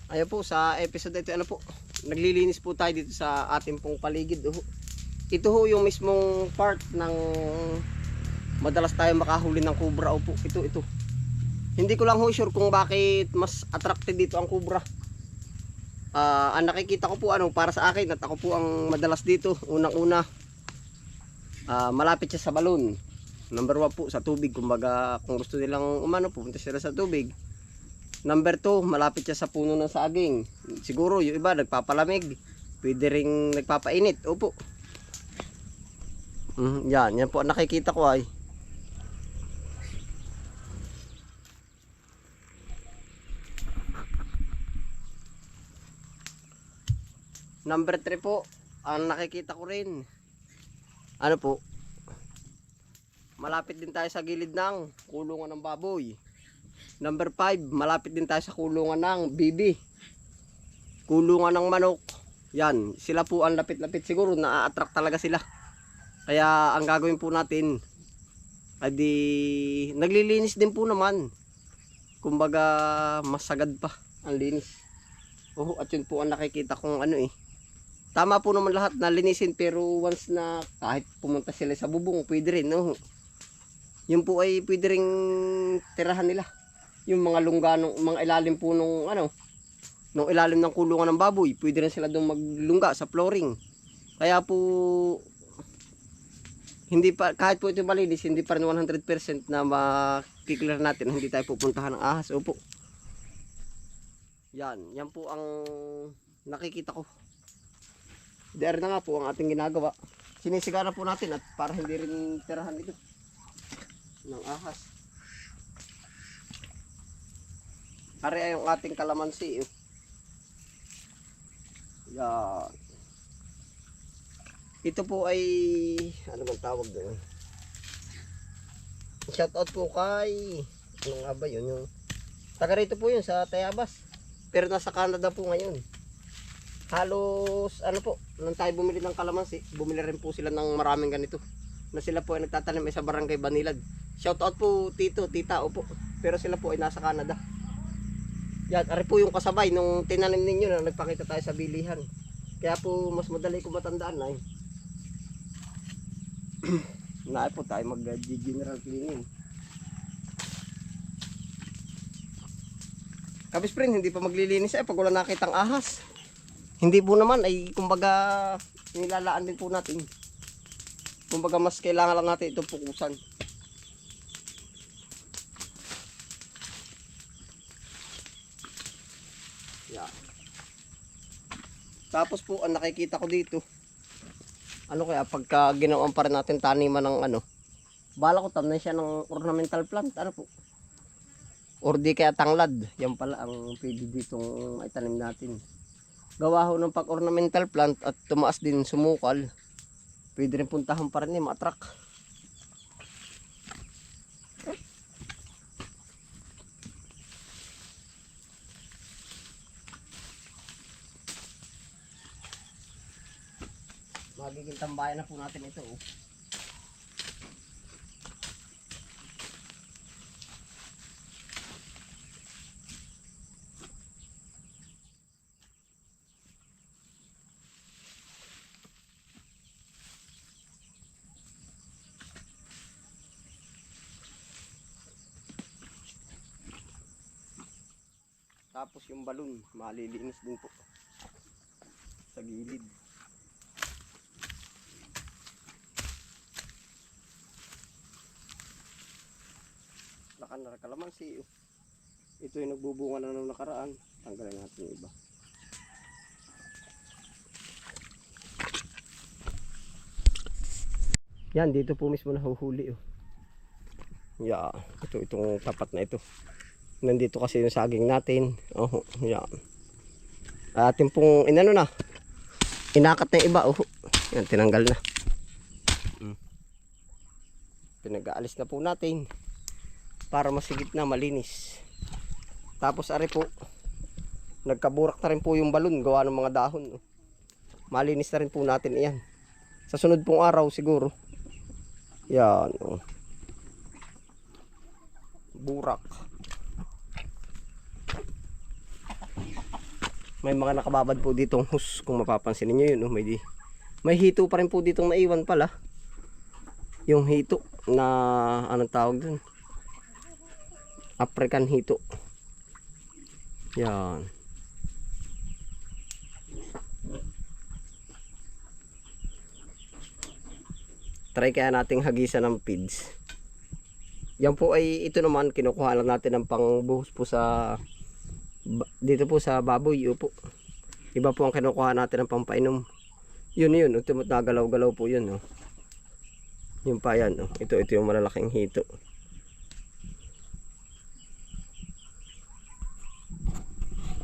Ayan po, sa episode ito, ano po, naglilinis po tayo dito sa ating pong paligid. Ito ho yung mismong part ng madalas tayo makahuli ng kubra. Opo, ito. Hindi ko lang ho sure kung bakit mas attracted dito ang kubra. Ang nakikita ko po, para sa akin, at ako po ang madalas dito, unang-una, malapit siya sa balon. Number 1 po, sa tubig. Kumbaga, kung gusto nilang pupunta sila sa tubig. Number 2, malapit siya sa puno ng saging. Siguro yung iba nagpapalamig, pwede ring nagpapainit. Opo. Yan po ang nakikita ko ay. Number 3 po, ang nakikita ko rin. Ano po? Malapit din tayo sa gilid ng kulungan ng baboy. Number 5, malapit din tayo sa kulungan ng bibi. Kulungan ng manok. Yan, sila po ang lapit-lapit. Siguro na-attract talaga sila. Kaya ang gagawin po natin ay naglilinis din po naman. Kumbaga masagad pa ang linis. At yun po ang nakikita kong Tama po naman lahat na linisin, pero once na kahit pumunta sila sa bubong, pwede rin. Yun po ay pwede ring tirahan nila. Yung mga lungga, mga ilalim po nung ilalim ng kulungan ng baboy, pwede rin sila doon maglungga sa flooring. Kaya po hindi pa, kahit po ito malinis, hindi pa rin 100% na makiklear natin, hindi tayo pupuntahan ng ahas. Opo. Yan po ang nakikita ko. Diyan na nga po ang ating ginagawa. Sinisigara po natin at para hindi rin tirahan ito ng ahas. Ari ay yung ating kalamansi. Yan. Ito po ay ano bang tawag doon? Shout out po kay anong nga ba yun? Yung taga rito po yun sa Tayabas. Pero nasa Canada po ngayon. Halos nung tayo bumili ng kalamansi, bumili rin po sila ng maraming ganito. Na sila po ay nagtatanim sa Barangay Banilad. Shout out po tito, tita, opo. Pero sila po ay nasa Canada. Yan, ari po yung kasabay nung tinanim ninyo na nagpakita tayo sa bilihan. Kaya po mas madali ko matandaan na na po tayo mag-general cleaning. Kabis friend, hindi pa maglilinis pag wala nakitang ahas. Hindi po naman ay kumbaga nilalaan din po natin. Kumbaga mas kailangan lang natin itong pukusan. Yeah. Tapos po ang nakikita ko dito, kaya pagka ginawan pa rin natin taniman ng bala ko tamnan siya ng ornamental plant, po, or di kaya tanglad. Yan pala ang pwede ditong itanim natin. Gawa ho ng pag ornamental plant at tumaas din sumukal, pwede rin puntahan pa rin ma-attract. Magiging tambayan na po natin ito. Tapos yung balon, malilinis din po sa gilid. Kalamansi. Ito yung nagbubunga na nung nakaraan. Tanggalin natin yung iba. Yan, dito po mismo nahuhuli. Yeah, itong tapat na ito. Nandito kasi yung saging natin. Yan. Atin pong inakat na yung iba. Yan, tinanggal na. Pinag-aalis na po natin para masigit na, malinis. Tapos ari po, nagkaburak na rin po yung balon gawa ng mga dahon. Malinis na rin po natin iyan sa sunod pong araw siguro. Yan. Burak. May mga nakababad po ditong hus, kung mapapansin niyo yun, oh, may hito pa rin po ditong naiwan pala. Yung hito na anong tawag dun? African hito. Yan. Try kaya nating hagisan ng feeds. Yan po ay ito naman kinukuha lang natin ng pangbuhos po sa dito po sa baboy po. Iba po ang kinukuha natin ng pampainom. Yun yun, nagalaw-galaw po yun, oh. Yung pa yan, oh. Ito yung malalaking hito.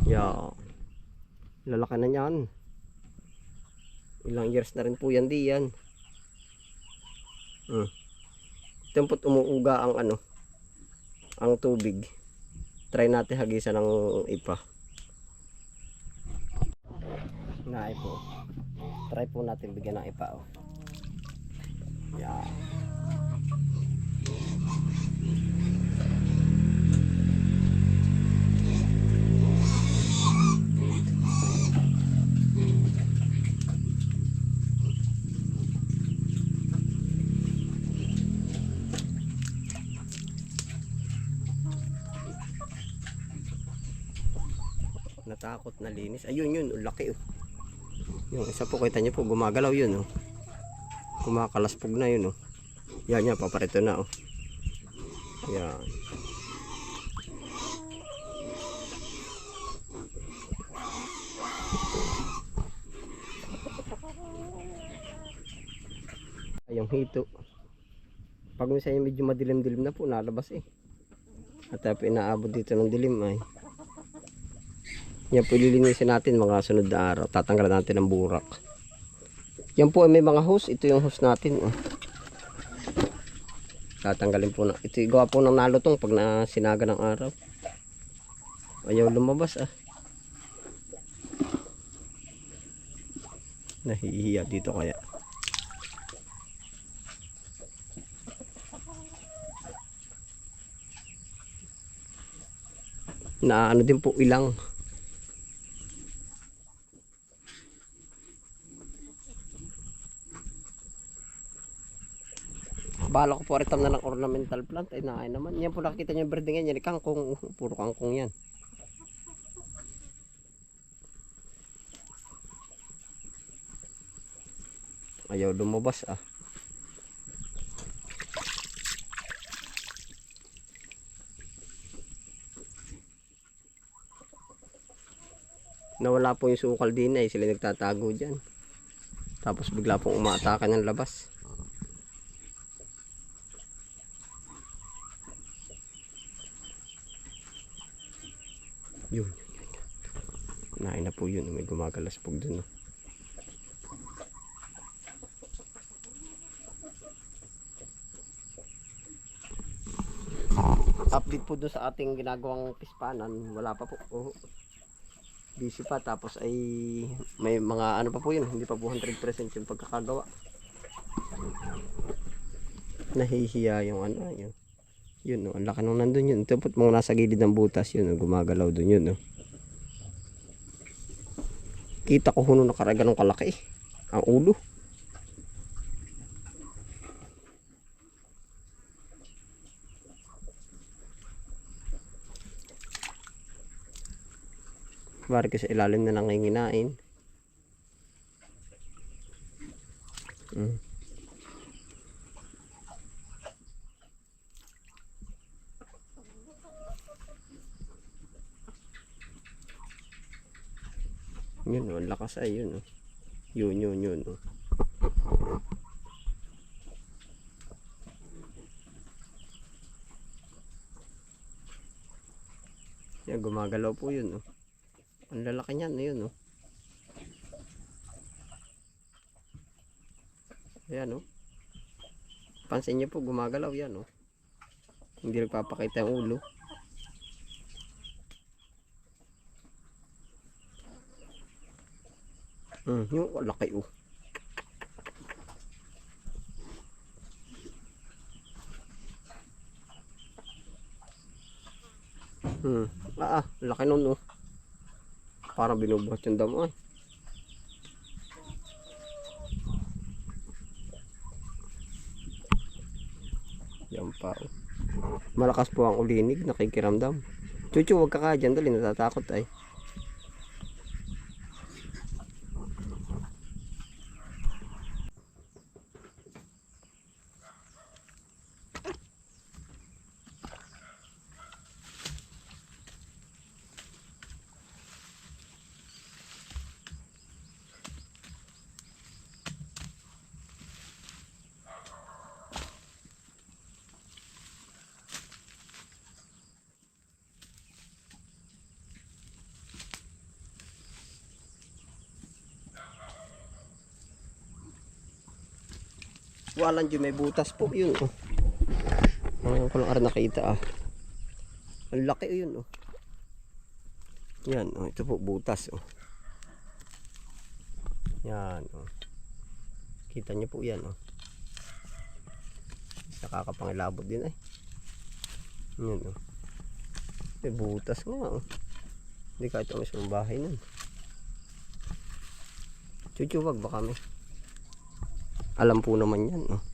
Yeah. Lalaki na yan. Ilang years na rin po yan diyan. Ito po umuuga ang ang tubig. Try natin hagisan ng ipa. Naay po. Try po natin bigyan ng ipa, oh. Yeah. Natakot na linis. Ayun yun, laki, oh. Yung isa po kita niyo po gumagalaw yun, oh. Kumakalaspog na yun, oh. Yan yan, paparito na, oh. Yan. Ay, yung hito. Pag minsan yung medyo madilim-dilim na po, nalabas, eh. At inaabot dito ng dilim, ay. Yan po ililinisin natin mga sunod na araw. Tatanggalan natin ng burak. Yan po ay may mga hose. Ito yung hose natin, oh. Tatanggalin po na. Ito gawa po ng nalutong pag nasinaga ng araw. Ayaw lumabas, ah. Nahihiya dito kaya. Na ano din po ilang. Bala ko po rin na ng ornamental plant ay naay naman. Yan po nakikita nyo yung birding yan. Yan kangkong. Puro kangkong yan. Ayaw lumabas, ah. Nawala po yung sukal din ay sila nagtatago dyan. Tapos bigla pong umaatake ng labas. Yun. Nain na po yun. May gumagalaspog dun, oh. Update po dun sa ating ginagawang pispanan. Wala pa po, oh. Busy pa, tapos ay may mga ano pa po yun, hindi pa po 100% yung pagkakagawa. Nahihiya yung yun, no, ang laki nung nandun yun. Ito po mga nasa gilid ng butas yun, no, gumagalaw dun yun, no. Kita ko huno nakaraga ng kalaki, ang ulo. Bari ko sa ilalim na nanginginain. Yun, oh, ang lakas ay yun, oh. Yun, oh. Yan, gumagalaw po yun, oh. Ang lalaki niyan, ayun, oh. Ayan, oh. Pansin niyo po, gumagalaw yan, oh. Hindi nagpapakita ang ulo. Yung laki, oh. Laki nun, oh. Parang binubuhat yung damo ay. Yan pa oh. Malakas po ang ulinig, nakikiramdam. Chuchu, wag ka ka dyan, dali, natatakot ay. Walang dyan, may butas po yun oh. Ngayon ko lang rin nakita ah. Ang laki oh, yun oh. Yan oh, ito po butas oh. Yan oh. Kita nyo po yan oh. Nakakapangilabot din ay. Yan oh. May butas nga oh. Hindi kahit ang isang bahay nun. Chuchu, wag ba kami? Alam po naman yan oh.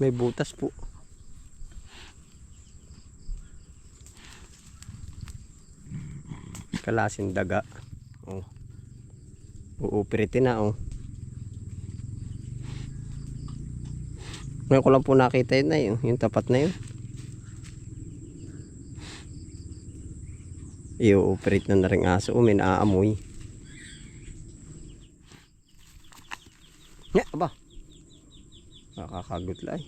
May butas po. Kalasin daga. Oh. Uupiritin na oh. Ngayon ko lang po nakita yun na yun. Yung tapat na yun. Iuupirit na ring aso. May naaamoy. Nga ba? Nakakagot lang.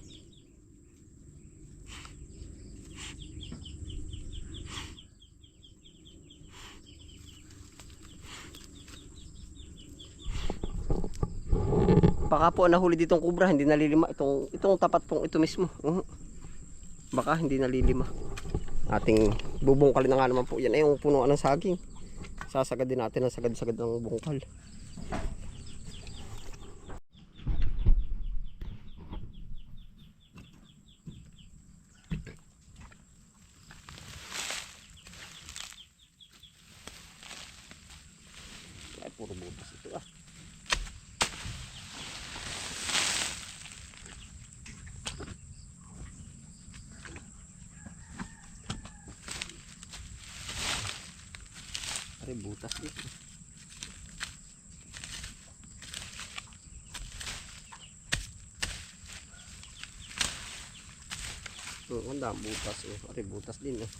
Baka po nahuli ditong kubra, hindi nalilima itong tapat pong ito mismo. Baka hindi nalilima. Ating bubungkalin na nga naman po yan ay yung punuan ng saging. Sasagad din natin ang sagad-sagad ng bungkal. Ay puro butas ito ah. Ay butas dito. Ang dami butas oh. Ay butas din oh.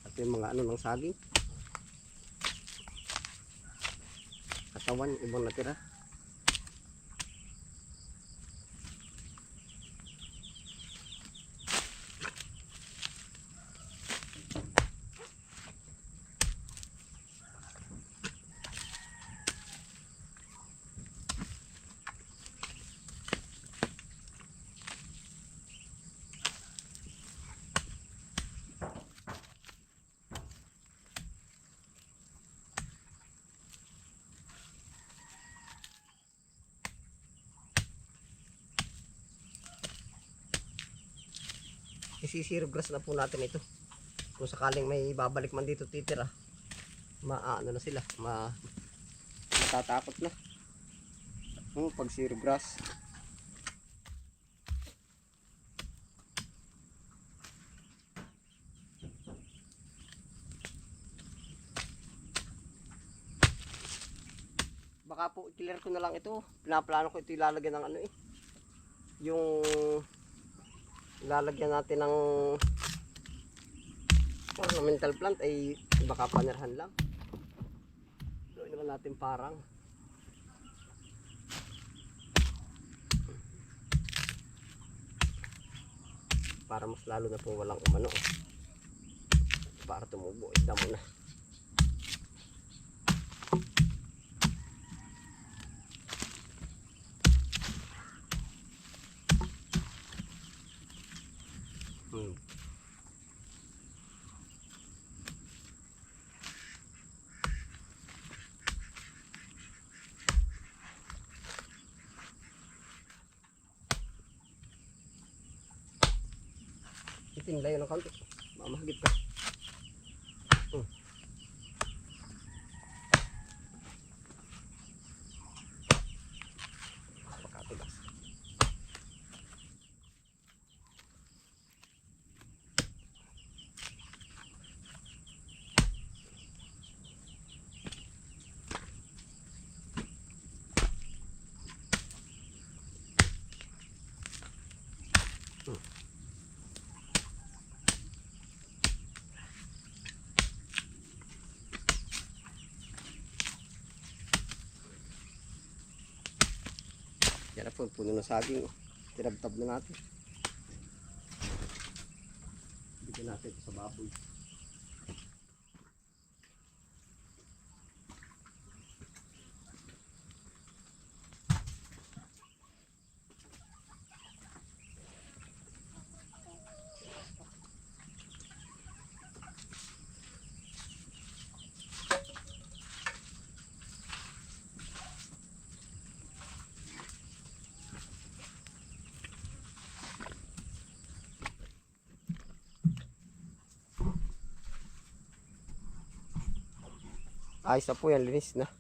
At yung mga ano ng saging. Katawan yung ibang natira. Isisirog grass na po natin ito. Kung sakaling may babalik man dito titira, maano na sila, matatakot na. Pag zero grass. Baka po i-clear ko na lang ito. Pinaplano ko ito ilalagyan ng ano eh. Yung lalagyan natin ng ornamental plant ay baka panirhan lang. Gawin naman natin parang para mas lalo na po walang umano. para tumubo. Isda muna. Itinlayo ng kanto. Mamahagit ka. Pakatulas. Yan na po, puno ng saging. Tinabtab na natin. Bigyan natin ito sa baboy. Ayos na po yan, linis na.